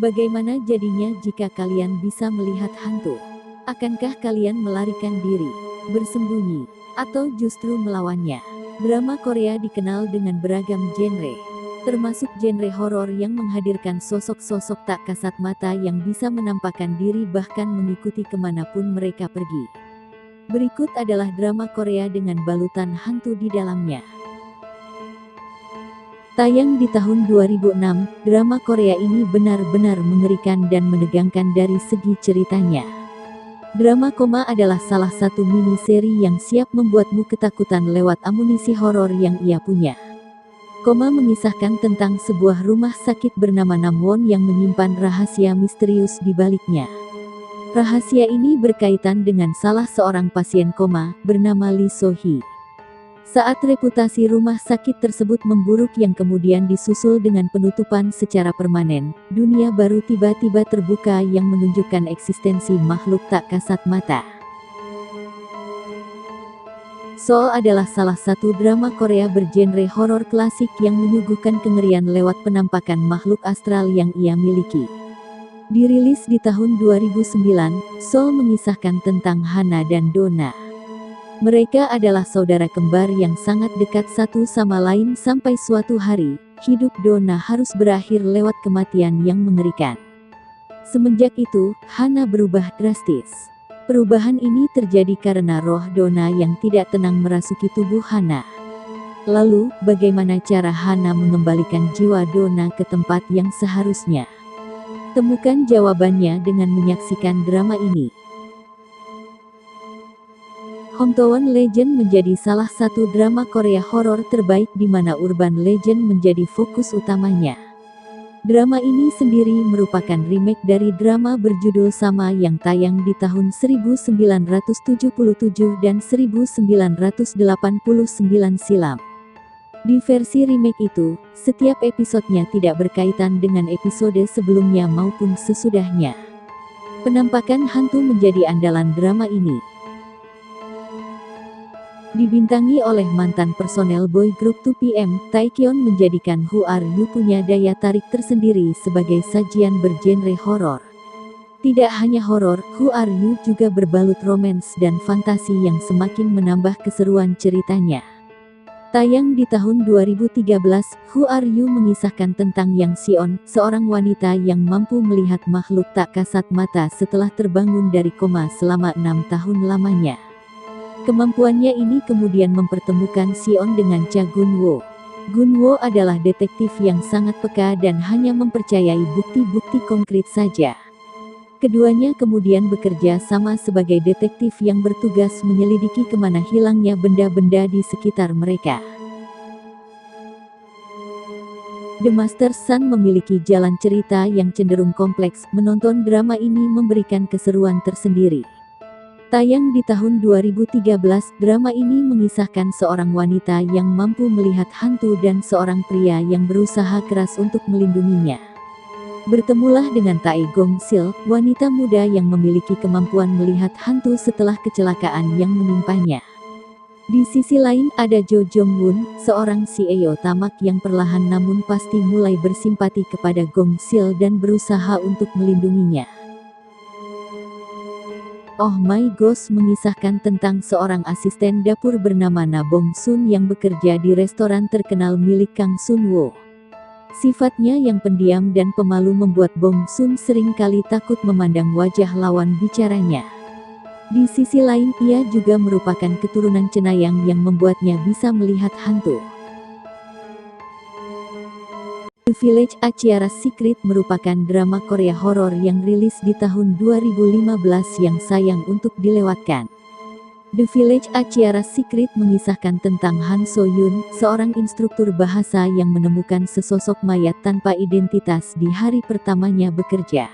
Bagaimana jadinya jika kalian bisa melihat hantu? Akankah kalian melarikan diri, bersembunyi, atau justru melawannya? Drama Korea dikenal dengan beragam genre, termasuk genre horor yang menghadirkan sosok-sosok tak kasat mata yang bisa menampakkan diri bahkan mengikuti kemanapun mereka pergi. Berikut adalah drama Korea dengan balutan hantu di dalamnya. Tayang di tahun 2006, drama Korea ini benar-benar mengerikan dan menegangkan dari segi ceritanya. Drama Koma adalah salah satu mini seri yang siap membuatmu ketakutan lewat amunisi horor yang ia punya. Koma mengisahkan tentang sebuah rumah sakit bernama Namwon yang menyimpan rahasia misterius di baliknya. Rahasia ini berkaitan dengan salah seorang pasien koma, bernama Lee So-hee. Saat reputasi rumah sakit tersebut memburuk yang kemudian disusul dengan penutupan secara permanen, dunia baru tiba-tiba terbuka yang menunjukkan eksistensi makhluk tak kasat mata. Soul adalah salah satu drama Korea bergenre horor klasik yang menyuguhkan kengerian lewat penampakan makhluk astral yang ia miliki. Dirilis di tahun 2009, Soul mengisahkan tentang Hana dan Donna. Mereka adalah saudara kembar yang sangat dekat satu sama lain sampai suatu hari, hidup Donna harus berakhir lewat kematian yang mengerikan. Semenjak itu, Hana berubah drastis. Perubahan ini terjadi karena roh Donna yang tidak tenang merasuki tubuh Hana. Lalu, bagaimana cara Hana mengembalikan jiwa Donna ke tempat yang seharusnya? Temukan jawabannya dengan menyaksikan drama ini. Hometown Legend menjadi salah satu drama Korea horor terbaik di mana urban legend menjadi fokus utamanya. Drama ini sendiri merupakan remake dari drama berjudul sama yang tayang di tahun 1977 dan 1989 silam. Di versi remake itu, setiap episodenya tidak berkaitan dengan episode sebelumnya maupun sesudahnya. Penampakan hantu menjadi andalan drama ini. Dibintangi oleh mantan personel boy group 2PM, Taekyeon menjadikan Who Are You punya daya tarik tersendiri sebagai sajian bergenre horor. Tidak hanya horor, Who Are You juga berbalut romans dan fantasi yang semakin menambah keseruan ceritanya. Tayang di tahun 2013, Who Are You mengisahkan tentang Yang Sion, seorang wanita yang mampu melihat makhluk tak kasat mata setelah terbangun dari koma selama 6 tahun lamanya. Kemampuannya ini kemudian mempertemukan Sion dengan Cha Gun-woo. Gun-woo adalah detektif yang sangat peka dan hanya mempercayai bukti-bukti konkret saja. Keduanya kemudian bekerja sama sebagai detektif yang bertugas menyelidiki kemana hilangnya benda-benda di sekitar mereka. The Master Sun memiliki jalan cerita yang cenderung kompleks. Menonton drama ini memberikan keseruan tersendiri. Tayang di tahun 2013, drama ini mengisahkan seorang wanita yang mampu melihat hantu dan seorang pria yang berusaha keras untuk melindunginya. Bertemulah dengan Tae Gong Sil, wanita muda yang memiliki kemampuan melihat hantu setelah kecelakaan yang menimpanya. Di sisi lain ada Jo Jong Woon, seorang CEO tamak yang perlahan namun pasti mulai bersimpati kepada Gong Sil dan berusaha untuk melindunginya. Oh My Gosh mengisahkan tentang seorang asisten dapur bernama Na Bong Sun yang bekerja di restoran terkenal milik Kang Sun Woo. Sifatnya yang pendiam dan pemalu membuat Bong Sun seringkali takut memandang wajah lawan bicaranya. Di sisi lain, ia juga merupakan keturunan cenayang yang membuatnya bisa melihat hantu. The Village Achiara Secret merupakan drama Korea horor yang rilis di tahun 2015 yang sayang untuk dilewatkan. The Village Achiara Secret mengisahkan tentang Han So Yoon, seorang instruktur bahasa yang menemukan sesosok mayat tanpa identitas di hari pertamanya bekerja.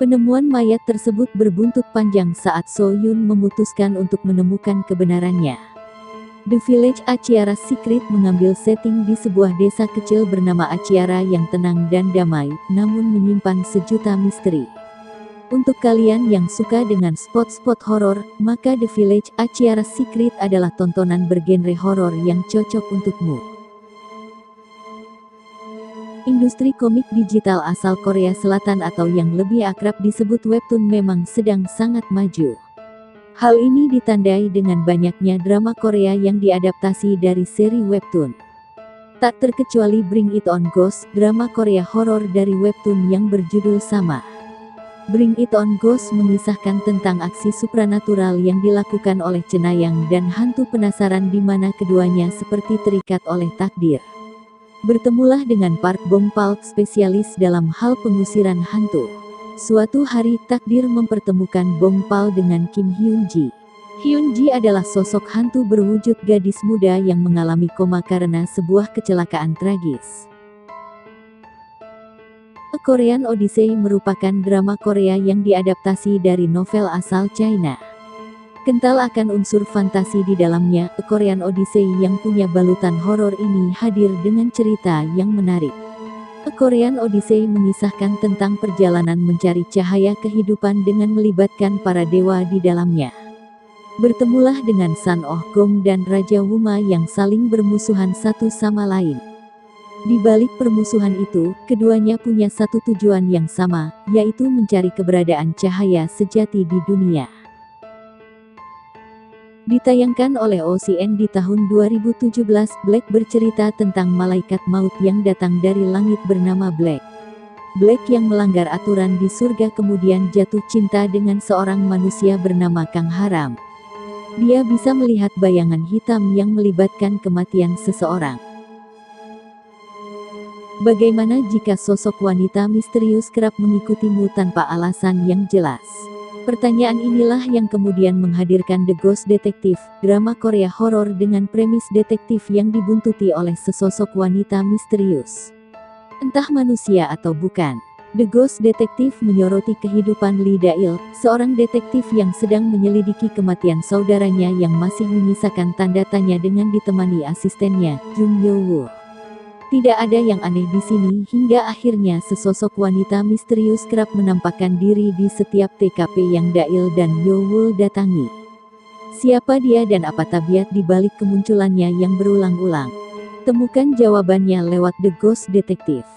Penemuan mayat tersebut berbuntut panjang saat So Yoon memutuskan untuk menemukan kebenarannya. The Village Achiara Secret mengambil setting di sebuah desa kecil bernama Achiara yang tenang dan damai, namun menyimpan sejuta misteri. Untuk kalian yang suka dengan spot-spot horor, maka The Village Achiara Secret adalah tontonan bergenre horor yang cocok untukmu. Industri komik digital asal Korea Selatan atau yang lebih akrab disebut webtoon memang sedang sangat maju. Hal ini ditandai dengan banyaknya drama Korea yang diadaptasi dari seri webtoon. Tak terkecuali Bring It On Ghost, drama Korea horor dari webtoon yang berjudul sama. Bring It On Ghost mengisahkan tentang aksi supranatural yang dilakukan oleh cenayang dan hantu penasaran di mana keduanya seperti terikat oleh takdir. Bertemulah dengan Park Bong Palk, spesialis dalam hal pengusiran hantu. Suatu hari takdir mempertemukan Bong Pal dengan Kim Hyun Ji. Hyun Ji adalah sosok hantu berwujud gadis muda yang mengalami koma karena sebuah kecelakaan tragis. A Korean Odyssey merupakan drama Korea yang diadaptasi dari novel asal China. Kental akan unsur fantasi di dalamnya, A Korean Odyssey yang punya balutan horor ini hadir dengan cerita yang menarik. A Korean Odyssey mengisahkan tentang perjalanan mencari cahaya kehidupan dengan melibatkan para dewa di dalamnya. Bertemulah dengan Sun Oh Gong dan Raja Wuma yang saling bermusuhan satu sama lain. Di balik permusuhan itu, keduanya punya satu tujuan yang sama, yaitu mencari keberadaan cahaya sejati di dunia. Ditayangkan oleh OCN di tahun 2017, Black bercerita tentang malaikat maut yang datang dari langit bernama Black. Black yang melanggar aturan di surga kemudian jatuh cinta dengan seorang manusia bernama Kang Haram. Dia bisa melihat bayangan hitam yang melibatkan kematian seseorang. Bagaimana jika sosok wanita misterius kerap mengikutimu tanpa alasan yang jelas? Pertanyaan inilah yang kemudian menghadirkan The Ghost Detective, drama Korea horor dengan premis detektif yang dibuntuti oleh sesosok wanita misterius. Entah manusia atau bukan, The Ghost Detective menyoroti kehidupan Lee Da-il, seorang detektif yang sedang menyelidiki kematian saudaranya yang masih menyisakan tanda tanya dengan ditemani asistennya, Jung Yo-woo. Tidak ada yang aneh di sini hingga akhirnya sesosok wanita misterius kerap menampakkan diri di setiap TKP yang Da-il dan Yo-woo datangi. Siapa dia dan apa tabiat di balik kemunculannya yang berulang-ulang? Temukan jawabannya lewat The Ghost Detective.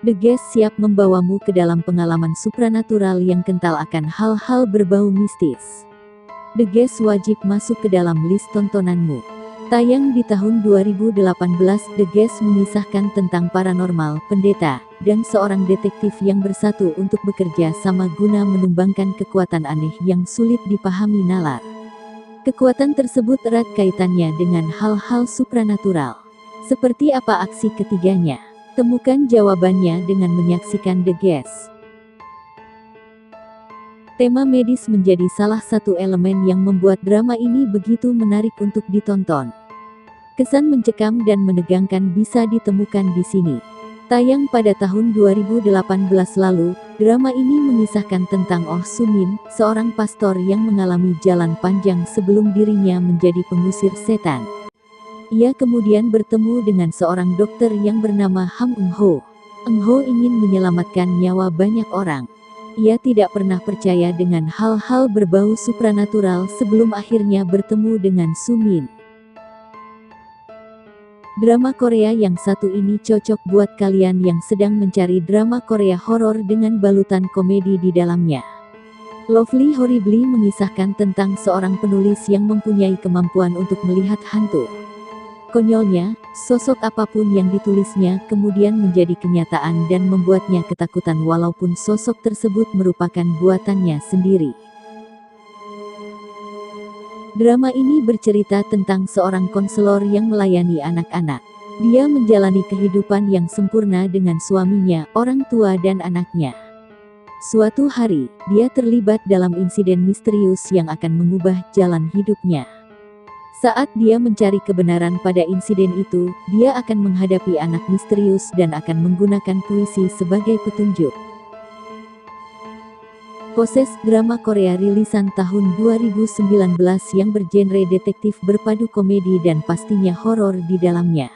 The Guest siap membawamu ke dalam pengalaman supranatural yang kental akan hal-hal berbau mistis. The Guest wajib masuk ke dalam list tontonanmu. Tayang di tahun 2018, The Guest mengisahkan tentang paranormal, pendeta, dan seorang detektif yang bersatu untuk bekerja sama guna menumbangkan kekuatan aneh yang sulit dipahami nalar. Kekuatan tersebut erat kaitannya dengan hal-hal supranatural. Seperti apa aksi ketiganya? Temukan jawabannya dengan menyaksikan The Guest. Tema medis menjadi salah satu elemen yang membuat drama ini begitu menarik untuk ditonton. Kesan mencekam dan menegangkan bisa ditemukan di sini. Tayang pada tahun 2018 lalu, drama ini mengisahkan tentang Oh Soo-min, seorang pastor yang mengalami jalan panjang sebelum dirinya menjadi pengusir setan. Ia kemudian bertemu dengan seorang dokter yang bernama Ham Eung-ho. Eung-ho ingin menyelamatkan nyawa banyak orang. Ia tidak pernah percaya dengan hal-hal berbau supranatural sebelum akhirnya bertemu dengan Soo-min. Drama Korea yang satu ini cocok buat kalian yang sedang mencari drama Korea horor dengan balutan komedi di dalamnya. Lovely Horribly mengisahkan tentang seorang penulis yang mempunyai kemampuan untuk melihat hantu. Konyolnya, sosok apapun yang ditulisnya kemudian menjadi kenyataan dan membuatnya ketakutan walaupun sosok tersebut merupakan buatannya sendiri. Drama ini bercerita tentang seorang konselor yang melayani anak-anak. Dia menjalani kehidupan yang sempurna dengan suaminya, orang tua dan anaknya. Suatu hari, dia terlibat dalam insiden misterius yang akan mengubah jalan hidupnya. Saat dia mencari kebenaran pada insiden itu, dia akan menghadapi anak misterius dan akan menggunakan puisi sebagai petunjuk. Possessed, drama Korea rilisan tahun 2019 yang bergenre detektif berpadu komedi dan pastinya horor di dalamnya.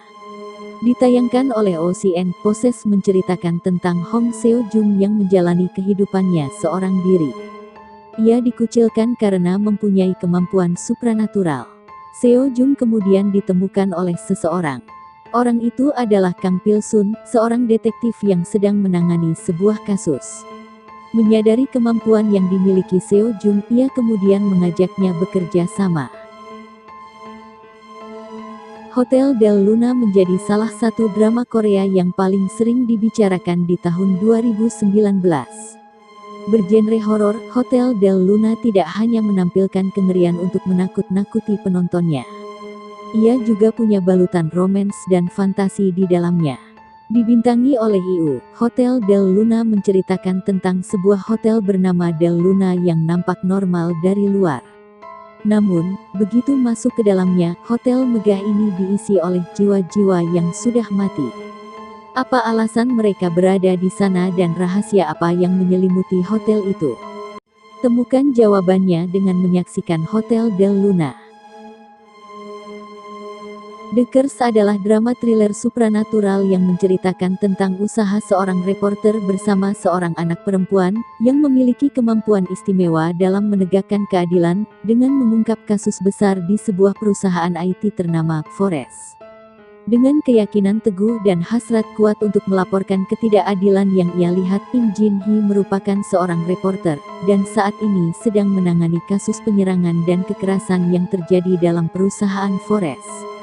Ditayangkan oleh OCN, Possessed menceritakan tentang Hong Seo-jung yang menjalani kehidupannya seorang diri. Ia dikucilkan karena mempunyai kemampuan supranatural. Seo-jung kemudian ditemukan oleh seseorang. Orang itu adalah Kang Pil-sun, seorang detektif yang sedang menangani sebuah kasus. Menyadari kemampuan yang dimiliki Seo Jung, ia kemudian mengajaknya bekerja sama. Hotel Del Luna menjadi salah satu drama Korea yang paling sering dibicarakan di tahun 2019. Bergenre horor, Hotel Del Luna tidak hanya menampilkan kengerian untuk menakut-nakuti penontonnya. Ia juga punya balutan romans dan fantasi di dalamnya. Dibintangi oleh IU, Hotel Del Luna menceritakan tentang sebuah hotel bernama Del Luna yang nampak normal dari luar. Namun, begitu masuk ke dalamnya, hotel megah ini diisi oleh jiwa-jiwa yang sudah mati. Apa alasan mereka berada di sana dan rahasia apa yang menyelimuti hotel itu? Temukan jawabannya dengan menyaksikan Hotel Del Luna. The Curse adalah drama thriller supranatural yang menceritakan tentang usaha seorang reporter bersama seorang anak perempuan yang memiliki kemampuan istimewa dalam menegakkan keadilan dengan mengungkap kasus besar di sebuah perusahaan IT ternama Forest. Dengan keyakinan teguh dan hasrat kuat untuk melaporkan ketidakadilan yang ia lihat, Im Jin Hee merupakan seorang reporter dan saat ini sedang menangani kasus penyerangan dan kekerasan yang terjadi dalam perusahaan Forest.